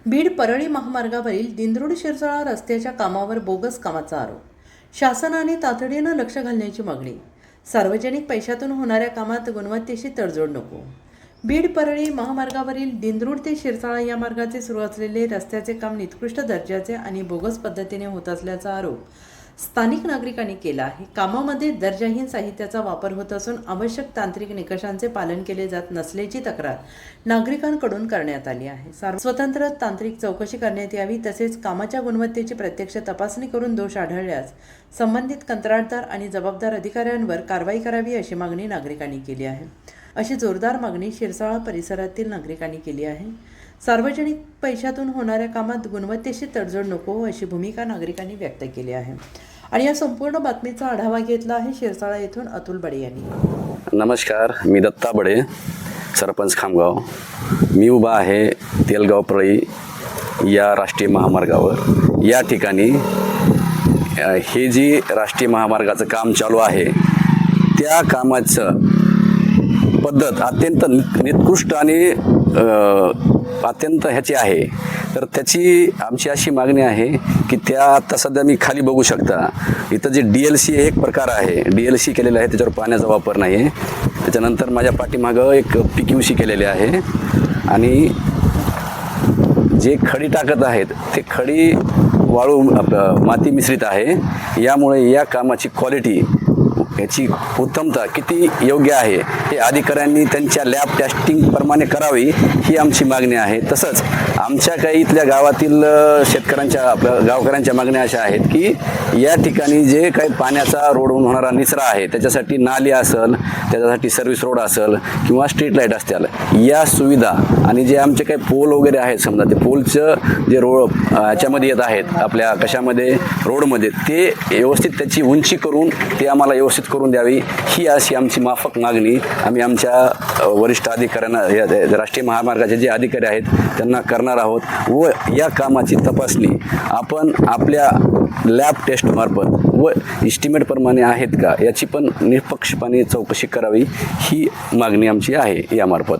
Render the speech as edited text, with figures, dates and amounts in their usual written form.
बीड परळी महामार्गावरील दिंद्रुड शिरसाळा रस्त्याच्या कामावर बोगस कामाचा आरोप। शासनाने तातडीनं लक्ष घालण्याची मागणी। सार्वजनिक पैशातून होणाऱ्या कामात गुणवत्तेशी तडजोड नको। बीड परळी महामार्गावरील दिंद्रुड ते शिरसाळा या मार्गाचे सुरू असलेले रस्त्याचे काम निकृष्ट दर्जाचे आणि बोगस पद्धतीने होत असल्याचा आरोप स्थानिक नागरिकांनी केला आहे। कामामध्ये दर्जाहीन साहित्याचा वापर होत असून आवश्यक तांत्रिक निकषांचे पालन केले जात नसल्याची तक्रार नागरिकांकडून करण्यात आली आहे। स्वतंत्र तांत्रिक चौकशी करण्यात यावी, तसेच कामाच्या गुणवत्तेची प्रत्यक्ष तपासणी करून दोष आढळल्यास संबंधित कंत्राटदार आणि जबाबदार अधिकाऱ्यांवर कारवाई करावी अशी मागणी नागरिकांनी केली आहे। अशी जोरदार मागणी शिरसाळा परिसरातील नागरिकांनी केली आहे। सार्वजनिक पैशातून होणाऱ्या कामात गुणवत्तेशी तडजोड नको अशी भूमिका नागरिकांनी व्यक्त केली आहे। आणि या संपूर्ण बातमीचा आढावा घेतला आहे शिरसाळा येथून अतुल बडे यांनी। नमस्कार, मी दत्ता बडे, सरपंच खामगाव। मी उभा आहे तेलगाव परळी या राष्ट्रीय महामार्गावर। या ठिकाणी हे जी राष्ट्रीय महामार्गाचं काम चालू आहे त्या कामाचं पद्धत अत्यंत निकृष्ट आणि अत्यंत ह्याची आहे। तर त्याची आमची अशी मागणी आहे की त्या आता सध्या मी खाली बघू शकता, इथं जे DLC एक प्रकार आहे, DLC केलेलं आहे, त्याच्यावर पाण्याचा वापर नाही आहे। त्याच्यानंतर माझ्या पाठीमागं एक PQC केलेले आहे आणि जे खडी टाकत आहेत ते खडी वाळू माती मिश्रित आहे। यामुळे या कामाची क्वालिटी, याची उत्तमता किती योग्य आहे हे अधिकाऱ्यांनी त्यांच्या लॅब टेस्टिंग प्रमाणे करावी ही आमची मागणी आहे। तसंच आमच्या काही इथल्या गावातील शेतकऱ्यांच्या गावकऱ्यांच्या मागण्या अशा आहेत की या ठिकाणी जे काही पाण्याचा रोडवरून होणारा निचरा आहे त्याच्यासाठी नाली असेल, त्याच्यासाठी सर्व्हिस रोड असेल किंवा स्ट्रीट लाईट असतील, या सुविधा आणि जे आमचे काही पोल वगैरे आहेत, समजा ते पोलचं जे रोड याच्यामध्ये येत आहेत आपल्या कशामध्ये रोडमध्ये, ते व्यवस्थित त्याची उंची करून ते आम्हाला व्यवस्थित करून द्यावी ही अशी आमची माफक मागणी आम्ही आमच्या वरिष्ठ अधिकाऱ्यांना, राष्ट्रीय महामार्गाचे जे अधिकारी आहेत त्यांना करणार आहोत। व या कामाची तपासणी आपण आपल्या लॅब टेस्टमार्फत व इस्टिमेटप्रमाणे आहेत का याची पण निष्पक्षपणे चौकशी करावी ही मागणी आमची आहे यामार्फत।